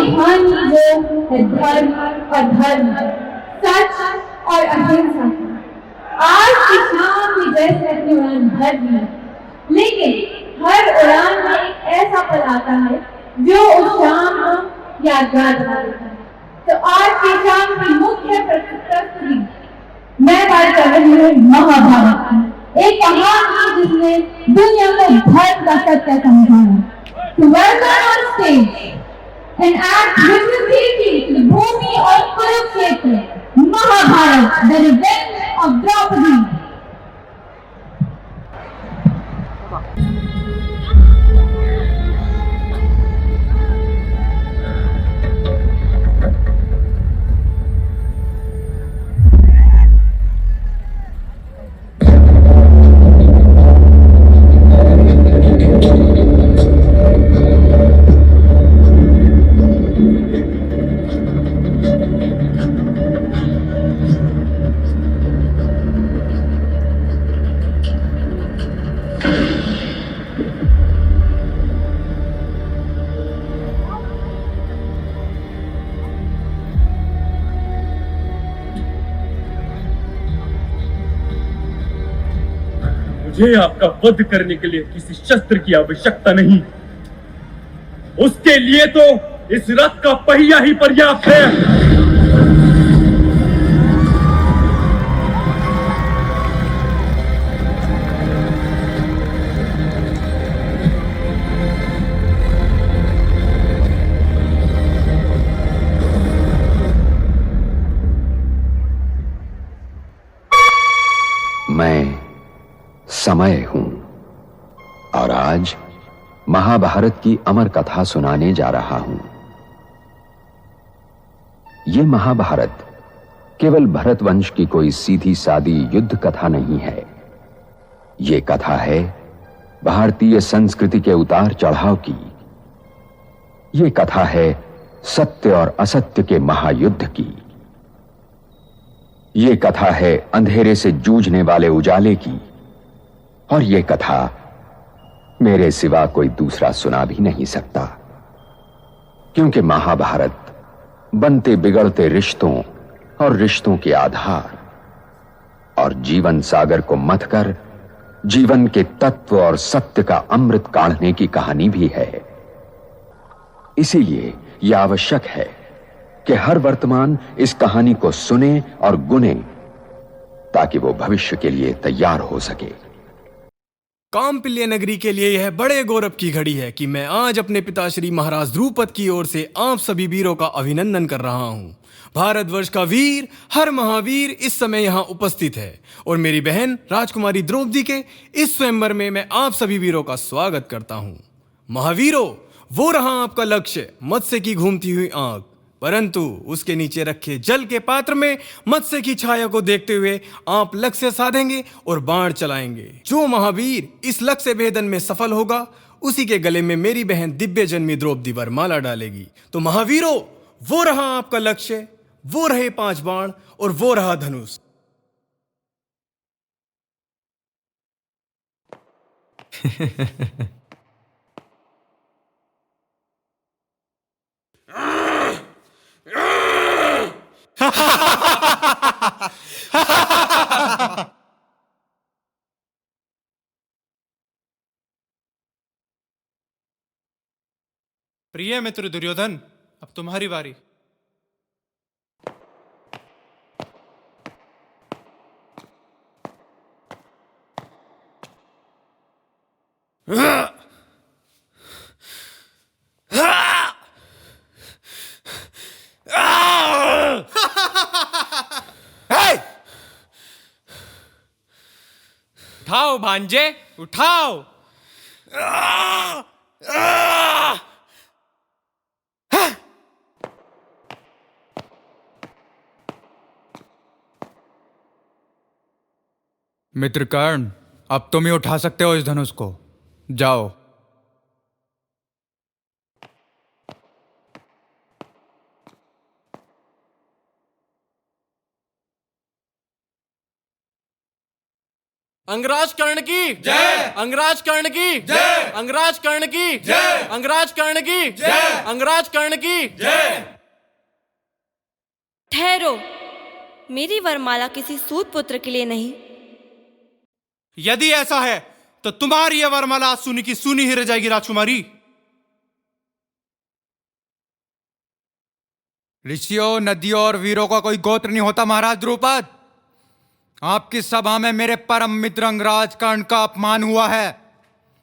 कहानी जो है धर्म और धर्म, सच और अहिंसा। आज की शाम भी जैसे अपनी उड़ान भर दी, लेकिन हर उड़ान में एक ऐसा पल आता है जो उस शाम को यादगार बना देता है। तो आज की शाम की मुख्य प्रस्तुति मैं बात कर रही हूँ महाभारत की, एक कहानी जिसने दुनिया को धर्म का सत्य समझाया। To welcome on stage an act representing the भूमि और Kurukshetra, Mahabharat, the revenge of Draupadi। मुझे आपका वध करने के लिए किसी शस्त्र की आवश्यकता नहीं, उसके लिए तो इस रथ का पहिया ही पर्याप्त है। मैं समय हूं और आज महाभारत की अमर कथा सुनाने जा रहा हूं। यह महाभारत केवल भरतवंश की कोई सीधी सादी युद्ध कथा नहीं है। यह कथा है भारतीय संस्कृति के उतार चढ़ाव की। यह कथा है सत्य और असत्य के महायुद्ध की। यह कथा है अंधेरे से जूझने वाले उजाले की। और यह कथा मेरे सिवा कोई दूसरा सुना भी नहीं सकता, क्योंकि महाभारत बनते बिगड़ते रिश्तों और रिश्तों के आधार और जीवन सागर को मथकर जीवन के तत्व और सत्य का अमृत काढ़ने की कहानी भी है। इसीलिए यह आवश्यक है कि हर वर्तमान इस कहानी को सुने और गुने, ताकि वो भविष्य के लिए तैयार हो सके। कौंपिल्य नगरी के लिए यह बड़े गौरव की घड़ी है कि मैं आज अपने पिताश्री महाराज द्रुपद की ओर से आप सभी वीरों का अभिनंदन कर रहा हूं। भारतवर्ष का वीर, हर महावीर इस समय यहाँ उपस्थित है और मेरी बहन राजकुमारी द्रौपदी के इस स्वयंवर में मैं आप सभी वीरों का स्वागत करता हूं। महावीरों, वो रहा आपका लक्ष्य, मत्स्य की घूमती हुई आंख, परंतु उसके नीचे रखे जल के पात्र में मत्स्य की छाया को देखते हुए आप लक्ष्य साधेंगे और बाण चलाएंगे। जो महावीर इस लक्ष्य भेदन में सफल होगा, उसी के गले में मेरी बहन दिव्य जन्मी द्रौपदी वरमाला डालेगी। तो महावीरों, वो रहा आपका लक्ष्य, वो रहे 5 बाण और वो रहा धनुष। प्रिय मित्र दुर्योधन, अब तुम्हारी बारी। उठाओ भांजे, उठाओ। मित्र कर्ण, अब तुम ही उठा सकते हो इस धनुष को। जाओ। अंगराज कर्ण की जय, अंगराज कर्ण की जय, अंगराज कर्ण की जय, अंगराज कर्ण की जय, अंगराज कर्ण की जय। ठहरो, मेरी वरमाला किसी सूत पुत्र के लिए नहीं। यदि ऐसा है तो तुम्हारी यह वरमाला सुनी की सुनी ही रह जाएगी राजकुमारी। ऋषियों, नदियों और वीरों का कोई गोत्र नहीं होता महाराज द्रुपद। आपकी सभा में मेरे परम मित्र अंगराज कर्ण का अपमान हुआ है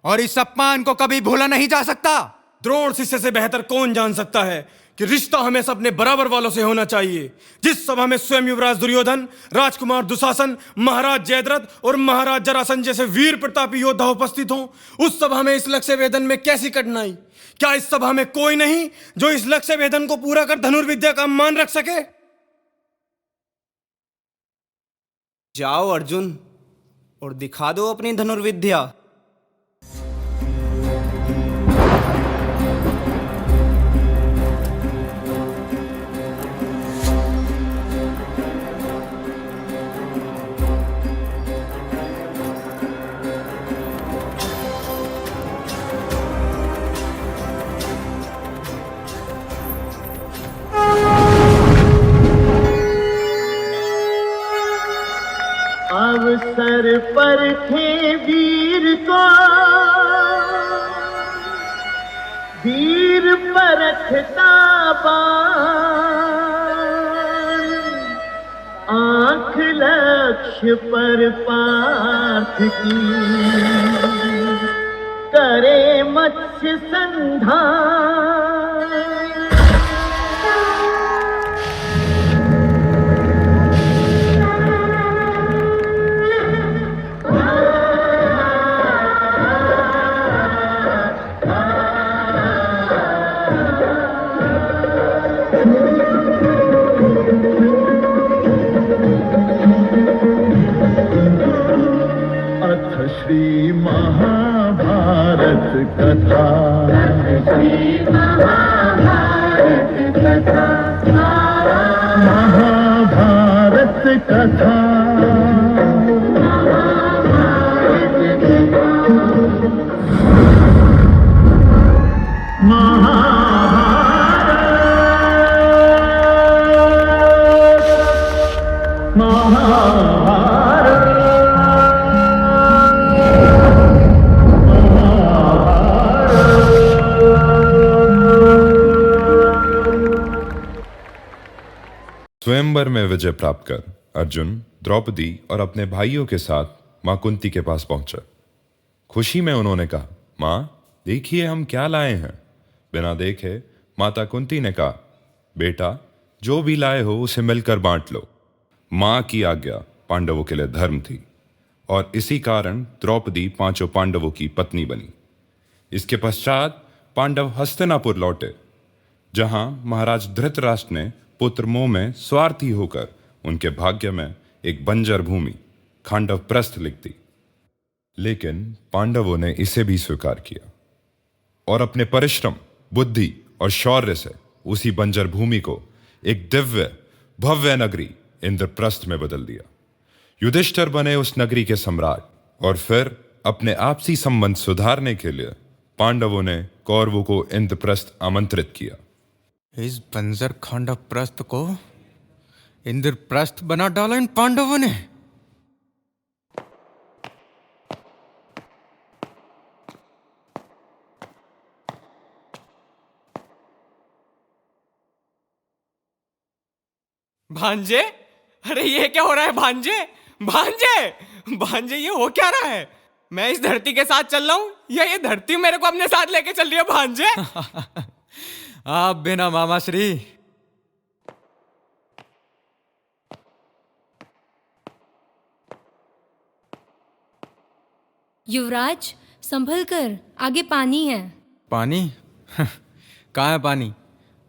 और इस अपमान को कभी भूला नहीं जा सकता। द्रोण शिष्य से बेहतर कौन जान सकता है कि रिश्ता हमेशा अपने बराबर वालों से होना चाहिए। जिस सभा में स्वयं युवराज दुर्योधन, राजकुमार दुशासन, महाराज जयद्रथ और महाराज जरासंध जैसे वीर प्रतापी योद्धा उपस्थित हों, उस सभा में इस लक्ष्य वेदन में कैसी कठिनाई। क्या इस सभा में कोई नहीं जो इस लक्ष्य वेदन को पूरा कर धनुर्विद्या का मान रख सके? जाओ अर्जुन और दिखा दो अपनी धनुर्विद्या। अवसर पर थे वीर को वीर परखता बाण, आंख लक्ष्य पर पार्थ की करे मत्स्य संधान। श्री महाभारत कथा, श्री महाभारत कथा, महाभारत कथा। स्वयंवर में विजय प्राप्त कर अर्जुन, द्रौपदी और अपने भाइयों के साथ मां कुंती के पास पहुंचा। खुशी में उन्होंने कहा, मां देखिए हम क्या लाए हैं। बिना देखे माता कुंती ने कहा, बेटा जो भी लाए हो उसे मिलकर बांट लो। मां की आज्ञा पांडवों के लिए धर्म थी और इसी कारण द्रौपदी पांचों पांडवों की पत्नी बनी। इसके पश्चात पांडव हस्तिनापुर लौटे, जहां महाराज धृतराष्ट्र ने पुत्र मोह में स्वार्थी होकर उनके भाग्य में एक बंजर भूमि खांडव प्रस्थ लिख दी। लेकिन पांडवों ने इसे भी स्वीकार किया और अपने परिश्रम, बुद्धि और शौर्य से उसी बंजर भूमि को एक दिव्य भव्य नगरी इंद्रप्रस्थ में बदल दिया। युधिष्ठिर बने उस नगरी के सम्राट और फिर अपने आपसी संबंध सुधारने के लिए पांडवों ने कौरवों को इंद्रप्रस्थ आमंत्रित किया। इस बंजर खांडव प्रस्थ को इंद्रप्रस्थ बना डाला इन पांडवों ने। भांजे, अरे ये क्या हो रहा है भांजे? भांजे, भांजे ये हो क्या रहा है? मैं इस धरती के साथ चल रहा हूं या ये धरती मेरे को अपने साथ लेके चल रही है भांजे? आप बिना मामा श्री। युवराज संभल कर, आगे पानी है। पानी? कहाँ है पानी?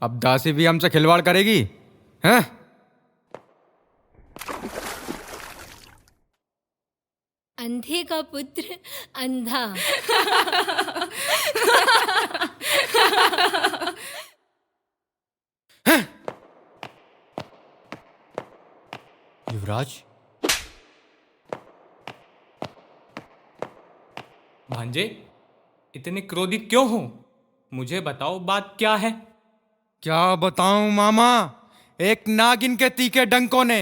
अब दासी भी हमसे खिलवाड़ करेगी हैं? अंधे का पुत्र अंधा। युवराज, भांजे, इतने क्रोधित क्यों हो? मुझे बताओ बात क्या है? क्या बताऊं मामा, एक नागिन के तीखे डंकों ने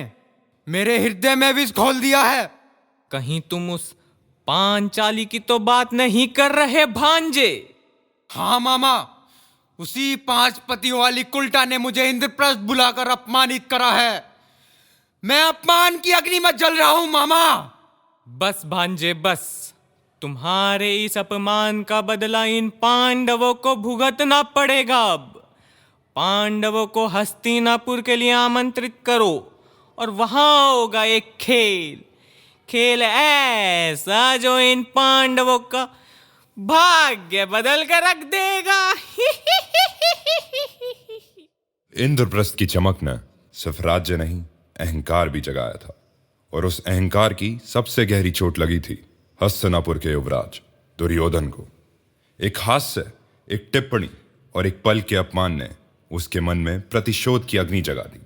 मेरे हृदय में विष घोल दिया है। कहीं तुम उस पांचाली की तो बात नहीं कर रहे भांजे? हाँ मामा, उसी 5 पतियों वाली कुल्टा ने मुझे इंद्रप्रस्थ बुलाकर अपमानित करा है। मैं अपमान की अग्नि में जल रहा हूं मामा। बस भांजे बस, तुम्हारे इस अपमान का बदला इन पांडवों को भुगतना पड़ेगा। अब पांडवों को हस्तिनापुर के लिए आमंत्रित करो और वहां होगा एक खेल ऐसा जो इन पांडवों का भाग्य बदल कर रख देगा। इंद्रप्रस्थ की चमक ने सिर्फ राज्य नहीं, अहंकार भी जगाया था, और उस अहंकार की सबसे गहरी चोट लगी थी हस्तिनापुर के युवराज दुर्योधन को। एक हास्य, एक टिप्पणी और एक पल के अपमान ने उसके मन में प्रतिशोध की अग्नि जगा दी,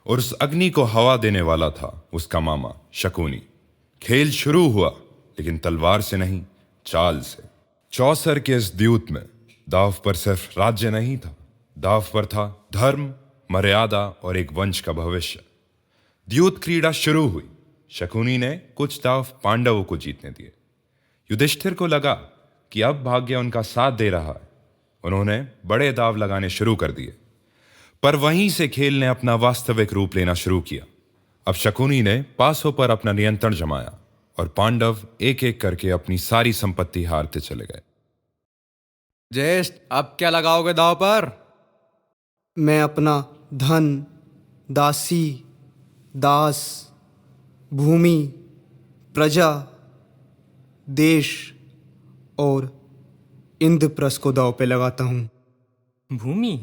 और उस अग्नि को हवा देने वाला था उसका मामा शकुनी। खेल शुरू हुआ, लेकिन तलवार से नहीं, चाल से। चौसर के इस द्यूत में दाव पर सिर्फ राज्य नहीं था, दाव पर था धर्म, मर्यादा और एक वंश का भविष्य। द्यूत क्रीड़ा शुरू हुई। शकुनी ने कुछ दाव पांडवों को जीतने दिए। युधिष्ठिर को लगा कि अब भाग्य उनका साथ दे रहा है। उन्होंने बड़े दाव लगाने शुरू कर दिए, पर वहीं से खेल ने अपना वास्तविक रूप लेना शुरू किया। अब शकुनी ने पासों पर अपना नियंत्रण जमाया और पांडव एक एक करके अपनी सारी संपत्ति हारते चले गए। ज्येष्ठ, अब क्या लगाओगे दाव पर? मैं अपना धन, दासी, दास, भूमि, प्रजा, देश और इंद्रप्रस्थ को दाव पे लगाता हूं। भूमि,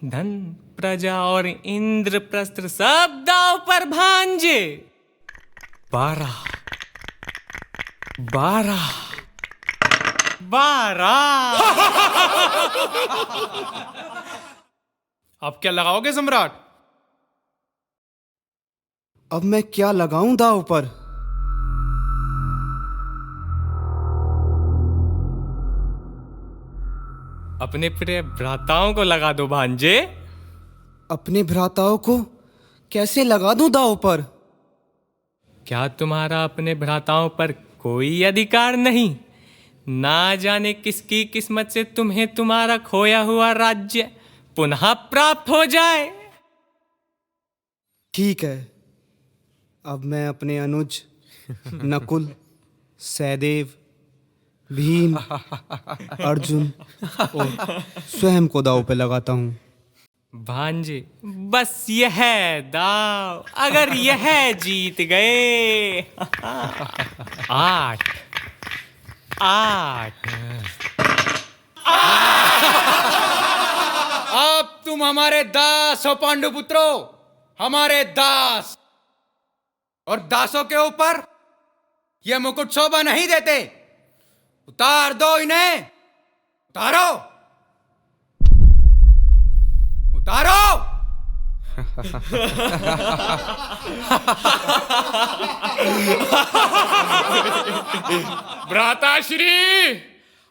धन, प्रजा और इंद्रप्रस्थ सब दाव पर भांजे। 12 अब क्या लगाओगे सम्राट? अब मैं क्या लगाऊं दाव पर? अपने प्रिय भ्राताओं को लगा दो भांजे। अपने भ्राताओं को कैसे लगा दूं दाव पर? क्या तुम्हारा अपने भ्राताओं पर कोई अधिकार नहीं? ना जाने किसकी किस्मत से तुम्हें तुम्हारा खोया हुआ राज्य पुनः प्राप्त हो जाए। ठीक है, अब मैं अपने अनुज नकुल, सहदेव, भीम, अर्जुन और स्वयं को दाव पे लगाता हूं। भांजे, बस यह दाव, अगर यह जीत गए 8 अब तुम हमारे दास हो पांडुपुत्रो, हमारे दास। और दासों के ऊपर ये मुकुट शोभा नहीं देते। उतार दो इन्हें, उतारो, उतारो। भ्राताश्री,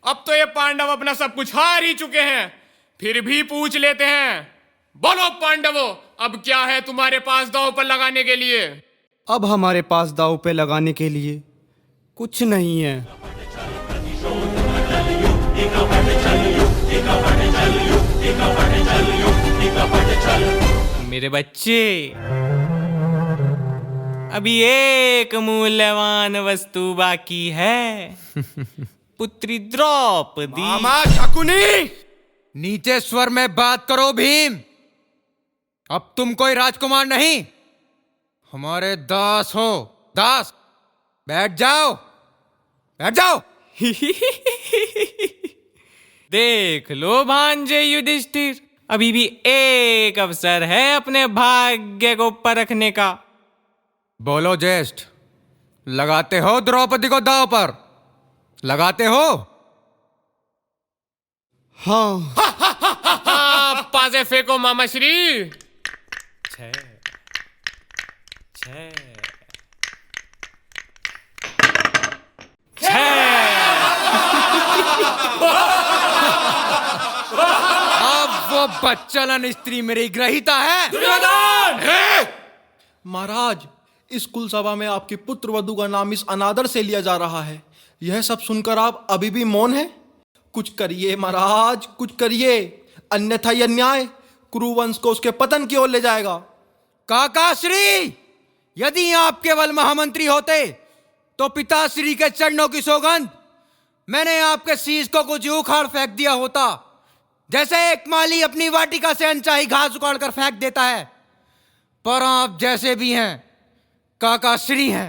अब तो ये पांडव अपना सब कुछ हार ही चुके हैं, फिर भी पूछ लेते हैं। बोलो पांडवों, अब क्या है तुम्हारे पास दांव पर लगाने के लिए? अब हमारे पास दाव पे लगाने के लिए कुछ नहीं है। मेरे बच्चे, अभी एक मूल्यवान वस्तु बाकी है। पुत्री द्रौपदी। मामा शकुनी, नीचे स्वर में बात करो भीम। अब तुम कोई राजकुमार नहीं, हमारे दास हो। दास, बैठ जाओ, बैठ जाओ। देख लो भांजे युधिष्ठिर, अभी भी एक अवसर है अपने भाग्य को परखने का। बोलो ज्येष्ठ, लगाते हो द्रौपदी को दाव पर? लगाते हो? हाँ। पासे फेंको मामाश्री। 6 6 6 वो बच्चलन स्त्री मेरी ग्रहिता है। दुर्योधन! महाराज, इस कुल सभा में आपकी पुत्र वधू का नाम इस अनादर से लिया जा रहा है। यह सब सुनकर आप अभी भी मौन हैं? कुछ करिए महाराज, कुछ करिए, अन्यथा यह अन्याय कुरुवंश को उसके पतन की ओर ले जाएगा। काकाश्री, यदि आप केवल महामंत्री होते तो पिताश्री के चरणों की सौगंध, मैंने आपके शीश को कुछ उखाड़ फेंक दिया होता, जैसे एक माली अपनी वाटिका से अनचाही घास उखाड़ कर फेंक देता है। पर आप जैसे भी हैं, काकाश्री हैं।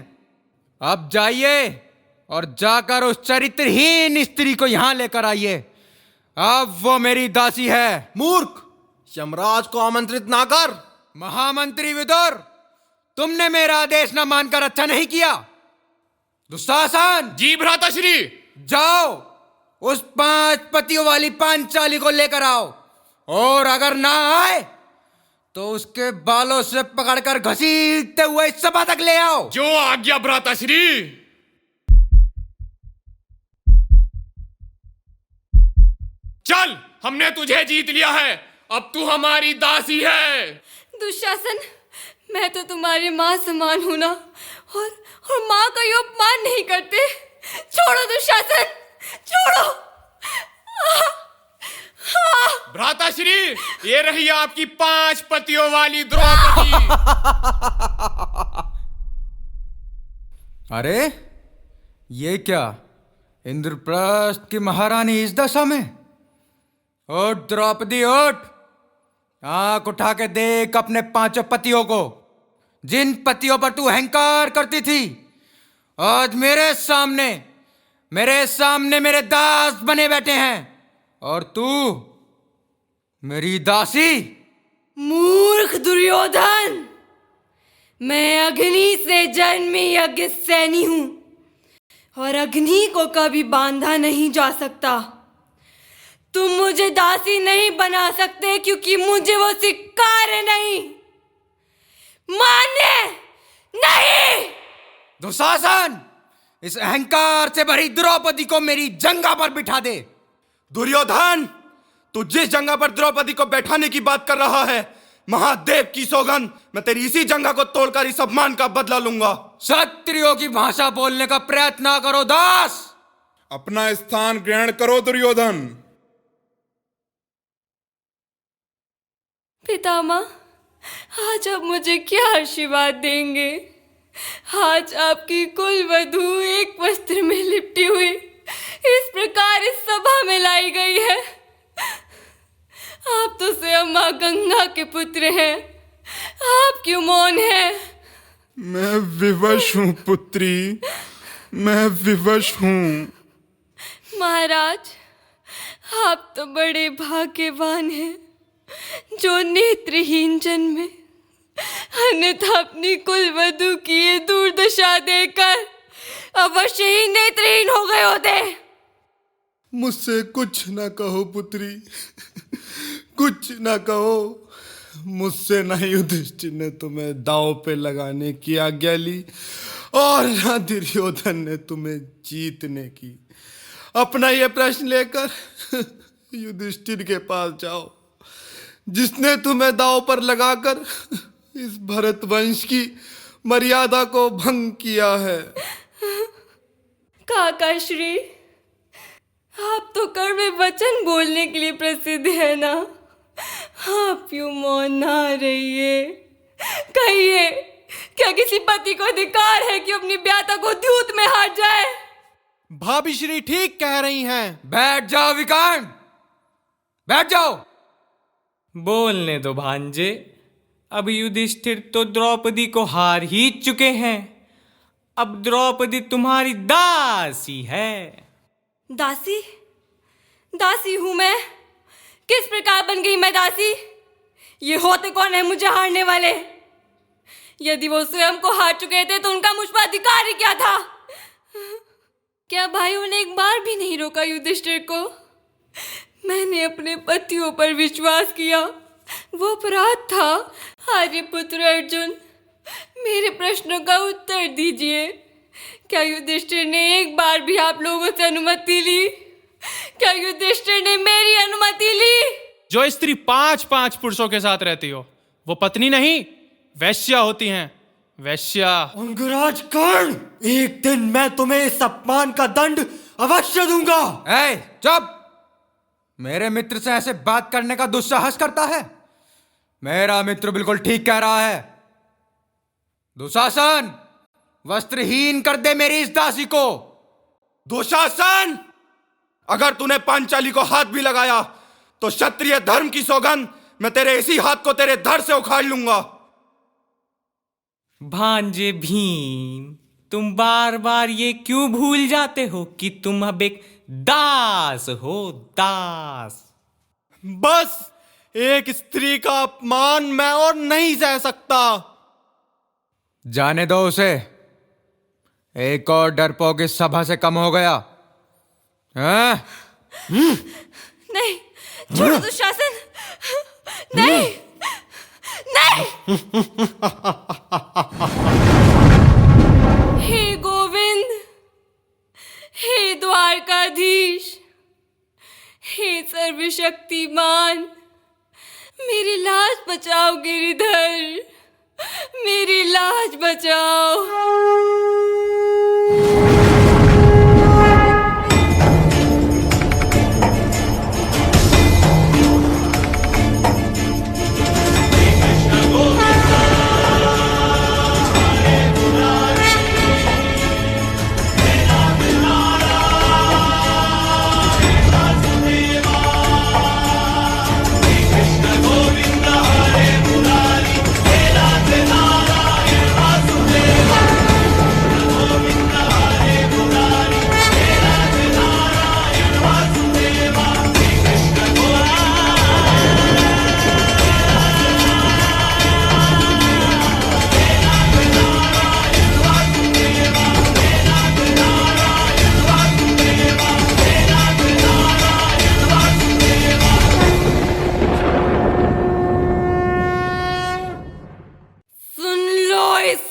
अब जाइए और जाकर उस चरित्रहीन स्त्री को यहां लेकर आइए। अब वो मेरी दासी है। मूर्ख, यमराज को आमंत्रित ना कर। महामंत्री विदुर, तुमने मेरा आदेश न मानकर अच्छा नहीं किया। दुशासन, जी भ्राताश्री। जाओ उस 5 पतियों वाली पांचाली को लेकर आओ, और अगर ना आए तो उसके बालों से पकड़कर घसीटते हुए इस सभा तक ले आओ। जो आज्ञा भ्राताश्री। चल, हमने तुझे जीत लिया है, अब तू हमारी दासी है। दुशासन, मैं तो तुम्हारी माँ समान हूं ना, और माँ का ये अपमान नहीं करते। छोड़ो दुशासन, छोड़ो। भ्राताश्री, ये रही आपकी 5 पतियों वाली द्रौपदी। अरे ये क्या, इंद्रप्रस्थ की महारानी इस दशा में? उठ द्रौपदी उठ, आंख उठा के देख अपने 5 पतियों को, जिन पतियों पर तू अहंकार करती थी, आज मेरे सामने मेरे दास बने बैठे हैं, और तू मेरी दासी। मूर्ख दुर्योधन, मैं अग्नि से जन्मी यज्ञ सैनी हूं, और अग्नि को कभी बांधा नहीं जा सकता। तुम मुझे दासी नहीं बना सकते, क्योंकि मुझे वो स्वीकार्य नहीं, मान्य नहीं। दुशासन, इस अहंकार से भरी द्रौपदी को मेरी जंगा पर बिठा दे। दुर्योधन, तू जिस जंगा पर द्रौपदी को बैठाने की बात कर रहा है, महादेव की सौगंध, मैं तेरी इसी जंगा को तोड़कर इस अपमान का बदला लूंगा। क्षत्रियों की भाषा बोलने का प्रयत्न न करो दास। अपना स्थान ग्रहण करो दुर्योधन। पितामह, आज आप मुझे क्या आशीर्वाद देंगे? आज आपकी कुल वधू एक वस्त्र में लिपटी हुई इस प्रकार इस सभा में लाई गई है। आप तो स्वयं मां गंगा के पुत्र हैं, आप क्यों मौन हैं? मैं विवश हूं पुत्री, मैं विवश हूं। महाराज, आप तो बड़े भाग्यवान हैं जो नेत्रहीन जन्मे, अन्यथा अपनी कुल वधू की ये दुर्दशा देखकर अवश्य ही नेत्रहीन हो गए होते। मुझसे कुछ ना कहो पुत्री, कुछ ना कहो। मुझसे ना युधिष्ठिर ने तुम्हें दांव पे लगाने की आज्ञा ली, और ना दुर्योधन ने तुम्हें जीतने की। अपना ये प्रश्न लेकर युधिष्ठिर के पास जाओ, जिसने तुम्हें दांव पर लगाकर इस भरत वंश की मर्यादा को भंग किया है। काकाश्री, आप तो कड़वे वचन बोलने के लिए प्रसिद्ध है ना, आप क्यों मौन ना रहिए? कहिए, क्या किसी पति को अधिकार है कि अपनी ब्याता को द्यूत में हार जाए? भाभी श्री ठीक कह रही हैं। बैठ जाओ विकर्ण, बैठ जाओ। बोलने दो भांजे, अब युधिष्ठिर तो द्रौपदी को हार ही चुके हैं, अब द्रौपदी तुम्हारी दासी है। दासी? दासी हूं मैं? किस प्रकार बन गई मैं दासी? ये होते कौन है मुझे हारने वाले? यदि वो स्वयं को हार चुके थे तो उनका मुझ पर अधिकार ही क्या था? क्या भाइयों ने एक बार भी नहीं रोका युधिष्ठिर को? मैंने अपने पतियों पर विश्वास किया, वो अपराध था। आर्यपुत्र अर्जुन, मेरे प्रश्नों का उत्तर दीजिए। क्या युधिष्ठिर ने एक बार भी आप लोगों से अनुमति ली? क्या युधिष्ठिर ने मेरी अनुमति ली? जो स्त्री 5-5 पुरुषों के साथ रहती हो वो पत्नी नहीं, वैश्या होती हैं। वैश्या। अंगराज कर्ण, एक दिन मैं तुम्हें इस अपमान का दंड अवश्य दूंगा। ए, चुप! मेरे मित्र से ऐसे बात करने का दुस्साहस करता है? मेरा मित्र बिल्कुल ठीक कह रहा है। दुशासन, वस्त्रहीन कर दे मेरी इस दासी को। दुशासन, अगर तूने पांचाली को हाथ भी लगाया तो क्षत्रिय धर्म की सौगंध मैं तेरे इसी हाथ को तेरे धड़ से उखाड़ लूंगा। भांजे भीम, तुम बार बार ये क्यों भूल जाते हो कि तुम अब एक दास हो? दास। बस एक स्त्री का अपमान मैं और नहीं सह सकता। जाने दो उसे। एक और डरपोक इस सभा से कम हो गया। हाँ? नहीं, छोड़ो दुशासन। नहीं, नहीं। हे गोविंद, हे द्वारकाधीश, हे सर्वशक्तिमान, मेरी लाज बचाओ गिरिधर, मेरी लाज बचाओ।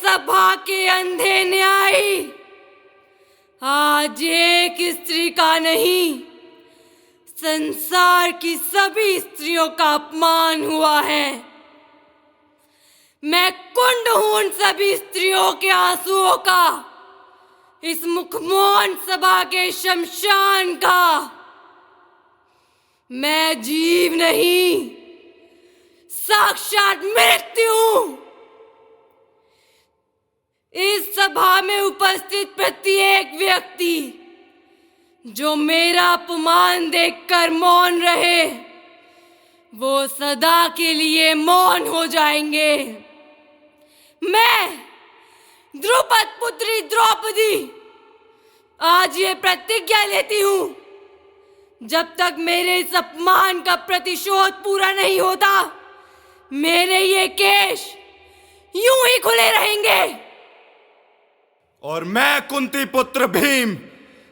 सभा के अंधे न्यायी, आज एक स्त्री का नहीं, संसार की सभी स्त्रियों का अपमान हुआ है। मैं कुंड हूं उन सभी स्त्रियों के आंसुओं का, इस मुखमोहन सभा के शमशान का। मैं जीव नहीं, साक्षात मृत्यु हूं। इस सभा में उपस्थित प्रत्येक व्यक्ति जो मेरा अपमान देखकर मौन रहे, वो सदा के लिए मौन हो जाएंगे। मैं द्रुपद पुत्री द्रौपदी आज ये प्रतिज्ञा लेती हूं, जब तक मेरे इस अपमान का प्रतिशोध पूरा नहीं होता, मेरे ये केश यूं ही खुले रहेंगे। और मैं कुंती पुत्र भीम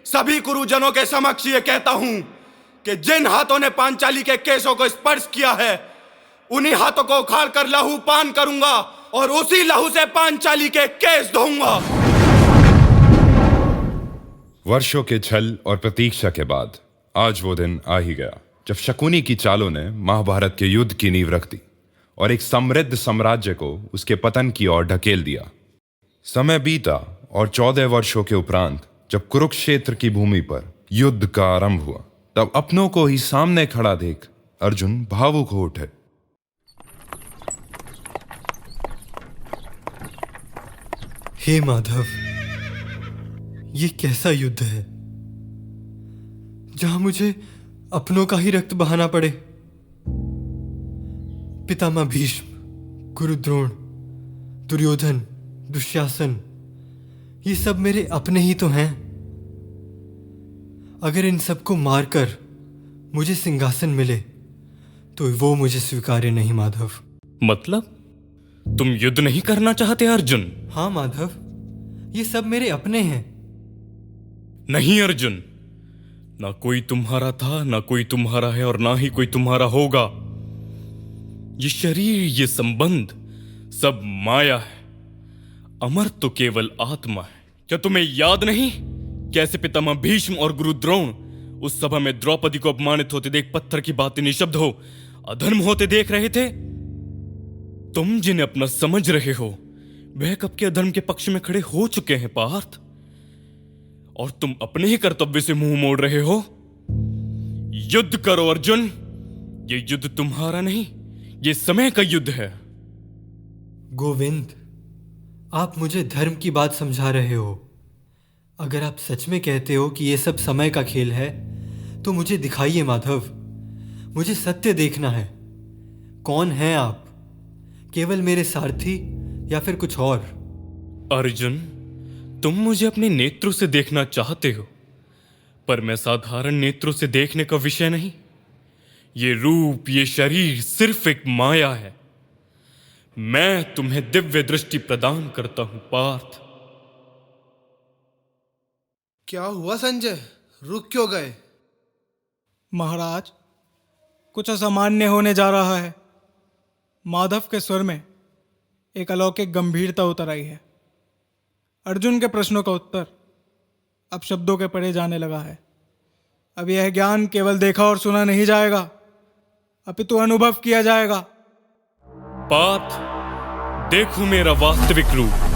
सभी गुरुजनों के समक्ष ये कहता हूं कि जिन हाथों ने पांचाली के केशों को स्पर्श किया है, उन्हीं हाथों को उखाड़ कर लहू पान करूंगा और उसी लहू से पांचाली के केश धोऊंगा। वर्षों के छल और प्रतीक्षा के बाद आज वो दिन आ ही गया जब शकुनी की चालों ने महाभारत के युद्ध की नींव रख दी और एक समृद्ध साम्राज्य को उसके पतन की ओर ढकेल दिया। समय बीता और 14 वर्षों के उपरांत जब कुरुक्षेत्र की भूमि पर युद्ध का आरंभ हुआ, तब अपनों को ही सामने खड़ा देख अर्जुन भावुक हो उठे। हे माधव, ये कैसा युद्ध है जहां मुझे अपनों का ही रक्त बहाना पड़े। पितामह भीष्म, गुरु द्रोण, दुर्योधन, दुशासन, ये सब मेरे अपने ही तो हैं। अगर इन सबको मारकर मुझे सिंहासन मिले तो वो मुझे स्वीकार्य नहीं माधव। मतलब तुम युद्ध नहीं करना चाहते अर्जुन? हाँ माधव, ये सब मेरे अपने हैं। नहीं अर्जुन, ना कोई तुम्हारा था, ना कोई तुम्हारा है और ना ही कोई तुम्हारा होगा। ये शरीर, ये संबंध सब माया है। अमर तो केवल आत्मा है। क्या तुम्हें याद नहीं कैसे पितामह भीष्म और गुरु द्रोण उस सभा में द्रौपदी को अपमानित होते देख पत्थर की भांति निशब्द हो अधर्म होते देख रहे थे? तुम जिन्हें अपना समझ रहे हो वह कब के अधर्म के पक्ष में खड़े हो चुके हैं पार्थ, और तुम अपने ही कर्तव्य से मुंह मोड़ रहे हो। युद्ध करो अर्जुन, ये युद्ध तुम्हारा नहीं, ये समय का युद्ध है। गोविंद, आप मुझे धर्म की बात समझा रहे हो। अगर आप सच में कहते हो कि ये सब समय का खेल है तो मुझे दिखाइए माधव, मुझे सत्य देखना है। कौन हैं आप? केवल मेरे सारथी या फिर कुछ और? अर्जुन, तुम मुझे अपने नेत्रों से देखना चाहते हो, पर मैं साधारण नेत्रों से देखने का विषय नहीं। ये रूप, ये शरीर सिर्फ एक माया है। मैं तुम्हें दिव्य दृष्टि प्रदान करता हूं पार्थ। क्या हुआ संजय, रुक क्यों गए? महाराज, कुछ असामान्य होने जा रहा है। माधव के स्वर में एक अलौकिक गंभीरता उतर आई है। अर्जुन के प्रश्नों का उत्तर अब शब्दों के परे जाने लगा है। अब यह ज्ञान केवल देखा और सुना नहीं जाएगा, अपितु अनुभव किया जाएगा। पार्थ, देखो मेरा वास्तविक रूप।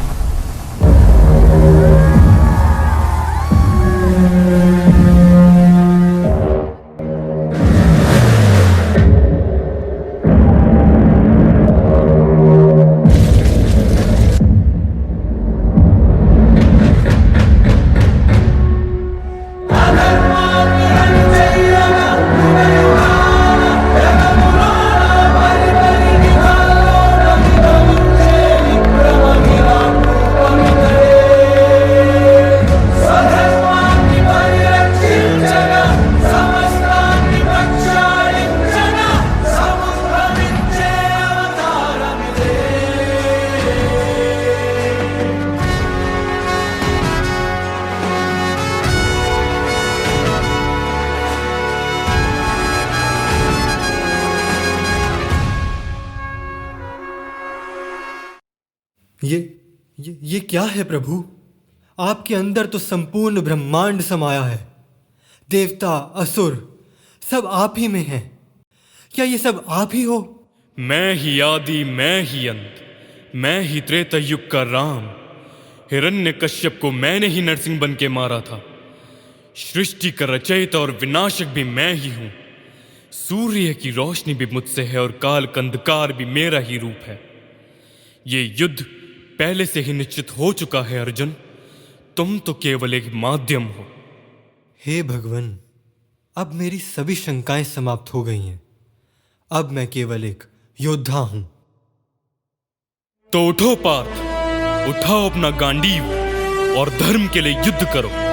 ये क्या है प्रभु? आपके अंदर तो संपूर्ण ब्रह्मांड समाया है। देवता, असुर सब आप ही में हैं। क्या ये सब आप ही हो? मैं ही आदि, मैं ही अंत, मैं ही त्रेता युग का राम। हिरण्यकश्यप को मैंने ही नरसिंह बन के मारा था। सृष्टि का रचयिता और विनाशक भी मैं ही हूं। सूर्य की रोशनी भी मुझसे है और काल का अंधकार भी मेरा ही रूप है। ये युद्ध पहले से ही निश्चित हो चुका है अर्जुन, तुम तो केवल एक माध्यम हो। हे भगवान, अब मेरी सभी शंकाएं समाप्त हो गई हैं। अब मैं केवल एक योद्धा हूं। तो उठो पार्थ, उठाओ अपना गांडीव और धर्म के लिए युद्ध करो।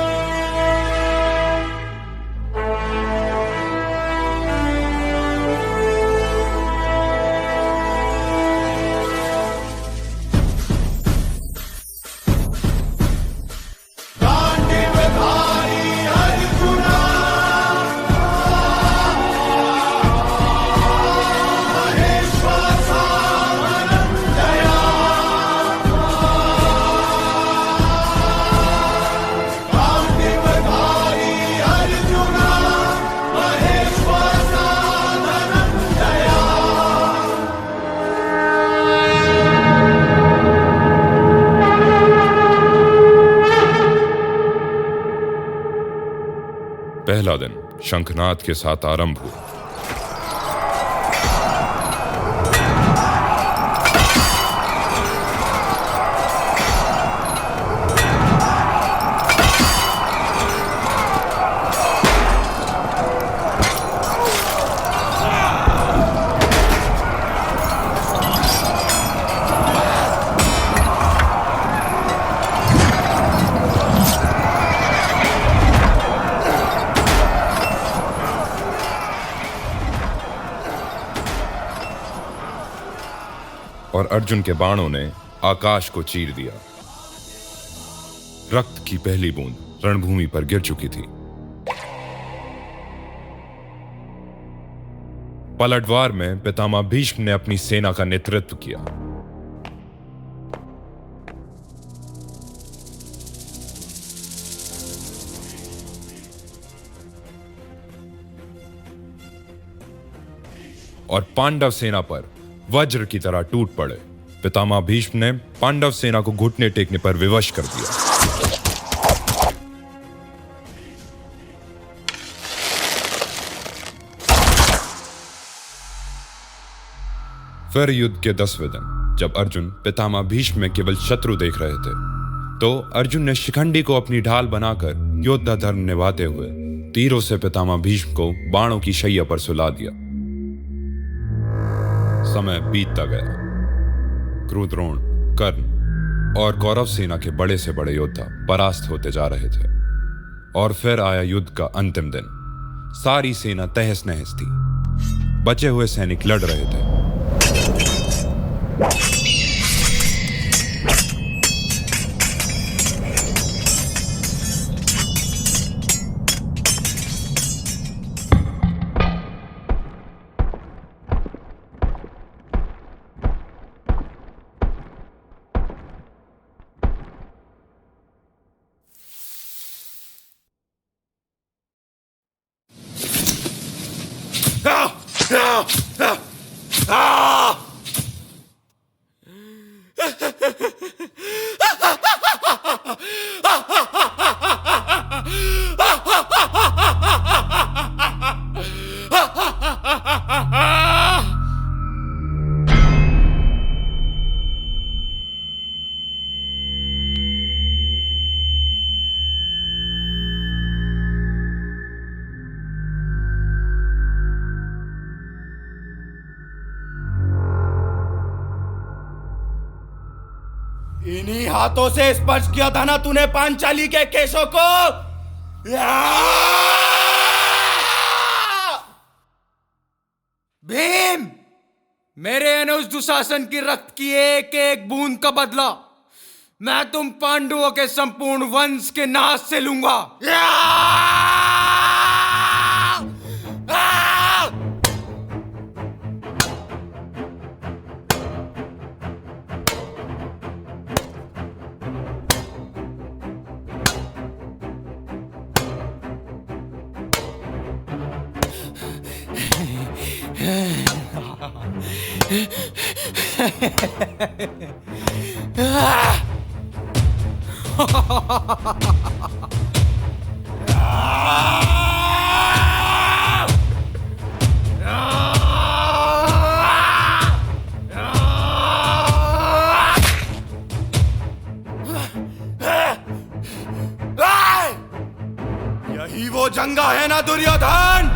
पहला दिन शंखनाद के साथ आरंभ हुआ। और अर्जुन के बाणों ने आकाश को चीर दिया। रक्त की पहली बूंद रणभूमि पर गिर चुकी थी। पलटवार में पितामह भीष्म ने अपनी सेना का नेतृत्व किया। और पांडव सेना पर वज्र की तरह टूट पड़े। पितामह भीष्म ने पांडव सेना को घुटने टेकने पर विवश कर दिया। फिर युद्ध के 10वें दिन जब अर्जुन पितामह भीष्म में केवल शत्रु देख रहे थे, तो अर्जुन ने शिखंडी को अपनी ढाल बनाकर योद्धा धर्म निभाते हुए तीरों से पितामह भीष्म को बाणों की शैया पर सुला दिया। समय बीतता गया। क्रुद्रोण, कर्ण और कौरव सेना के बड़े से बड़े योद्धा परास्त होते जा रहे थे। और फिर आया युद्ध का अंतिम दिन। सारी सेना तहस नहस थी। बचे हुए सैनिक लड़ रहे थे। इन्हीं हाथों से स्पर्श किया था ना तूने पांचाली के केशों को। भीम, मेरे अनुज दुशासन की रक्त की एक एक बूंद का बदला मैं तुम पांडवों के संपूर्ण वंश के नाश से लूंगा। यही वो जंगा है ना दुर्योधन।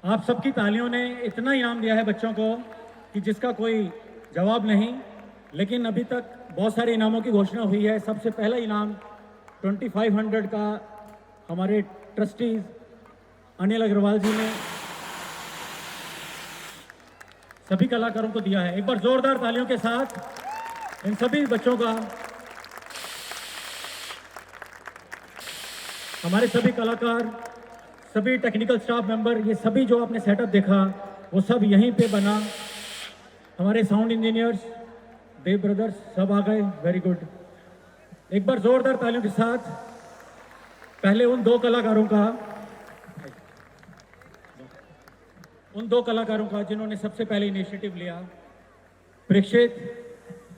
आप सबकी तालियों ने इतना इनाम दिया है बच्चों को कि जिसका कोई जवाब नहीं। लेकिन अभी तक बहुत सारे इनामों की घोषणा हुई है। सबसे पहला इनाम 2500 का हमारे ट्रस्टीज अनिल अग्रवाल जी ने सभी कलाकारों को दिया है। एक बार जोरदार तालियों के साथ इन सभी बच्चों का, हमारे सभी कलाकार, सभी टेक्निकल स्टाफ मेंबर, ये सभी जो आपने सेटअप देखा वो सब यहीं पे बना। हमारे साउंड इंजीनियर्स देव ब्रदर्स सब आ गए, वेरी गुड। एक बार जोरदार तालियों के साथ पहले उन दो कलाकारों का जिन्होंने सबसे पहले इनिशिएटिव लिया, प्रेक्षित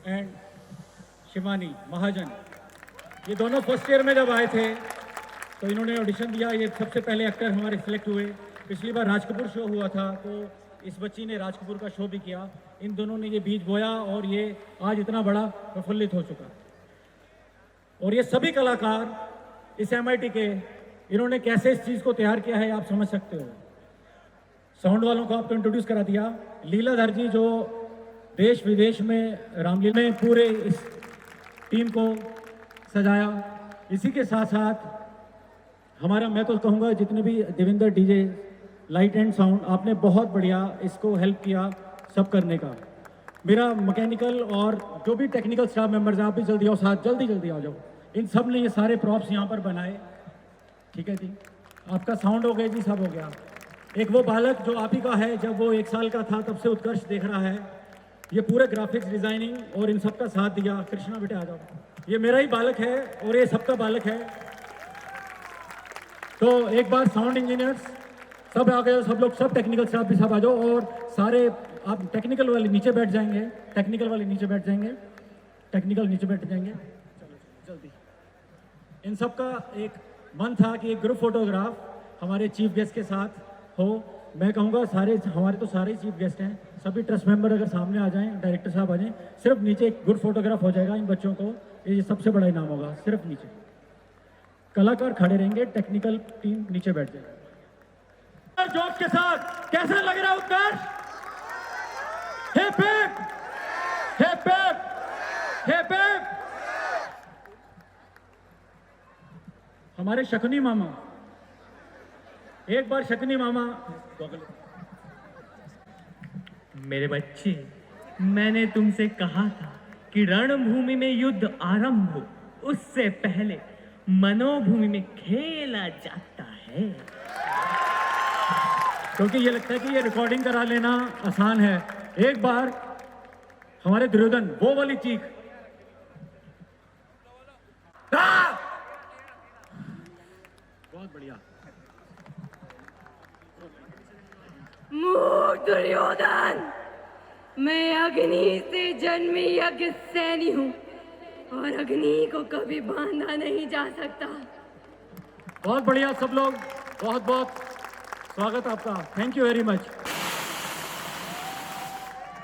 एंड शिवानी महाजन। ये दोनों फर्स्ट ईयर में जब आए थे तो इन्होंने ऑडिशन दिया। ये सबसे पहले एक्टर हमारे सिलेक्ट हुए। पिछली बार राज कपूर शो हुआ था तो इस बच्ची ने राज कपूर का शो भी किया। इन दोनों ने ये बीज बोया और ये आज इतना बड़ा प्रफुल्लित हो चुका। और ये सभी कलाकार इस MIT के, इन्होंने कैसे इस चीज़ को तैयार किया है आप समझ सकते हो। साउंड वालों को आपको इंट्रोड्यूस करा दिया, लीलाधर जी जो देश विदेश में रामलीला में पूरे इस टीम को सजाया। इसी के साथ साथ हमारा, मैं तो कहूँगा जितने भी Devendra DJ, light and sound, आपने बहुत बढ़िया इसको हेल्प किया सब करने का। मेरा मैकेनिकल और जो भी टेक्निकल स्टाफ मेंबर्स हैं, आप भी जल्दी आओ साथ, जल्दी आ जाओ। इन सब ने ये सारे प्रॉप्स यहाँ पर बनाए। ठीक है जी, आपका साउंड हो गया जी, सब हो गया। एक वो बालक जो आप ही का है, जब वो 1 साल का था तब से उत्कर्ष देख रहा है। ये पूरे ग्राफिक्स डिजाइनिंग और इन सब का साथ दिया। कृष्णा बेटे आ जाओ, ये मेरा ही बालक है और ये सबका बालक है। तो एक बार साउंड इंजीनियर्स सब आ गए, सब लोग, सब टेक्निकल स्टाफ भी सब आ जाओ। और सारे आप टेक्निकल वाले नीचे बैठ जाएंगे, टेक्निकल नीचे बैठ जाएंगे। चलो जल्दी। इन सब का एक मन था कि एक ग्रुप फोटोग्राफ हमारे चीफ गेस्ट के साथ हो। मैं कहूँगा सारे, हमारे तो सारे चीफ गेस्ट हैं, सभी ट्रस्ट मेंबर अगर सामने आ जाएं, डायरेक्टर साहब आ जाएं, सिर्फ नीचे एक ग्रुप फोटोग्राफ हो जाएगा इन बच्चों को। ये सबसे बड़ा इनाम होगा, सिर्फ नीचे। कलाकार खड़े रहेंगे, टेक्निकल टीम नीचे बैठ जाएगी। जोश के साथ कैसा लग रहा है Utkarsh? Hip hip hip hip hip hip. हमारे शकुनी मामा, एक बार शकुनी मामा। मेरे बच्चे, मैंने तुमसे कहा था कि रणभूमि में युद्ध आरंभ हो उससे पहले मनोभूमि में खेला जाता है। क्योंकि ये लगता है कि ये रिकॉर्डिंग करा लेना आसान है। एक बार हमारे दुर्योधन, वो वाली चीख। बहुत बढ़िया। मूर्ख दुर्योधन, मैं अग्नि से जन्मी यज्ञ सैनी हूँ और अग्नि को कभी बांधा नहीं जा सकता। बहुत बढ़िया सब लोग, बहुत बहुत स्वागत आपका। Thank you very much.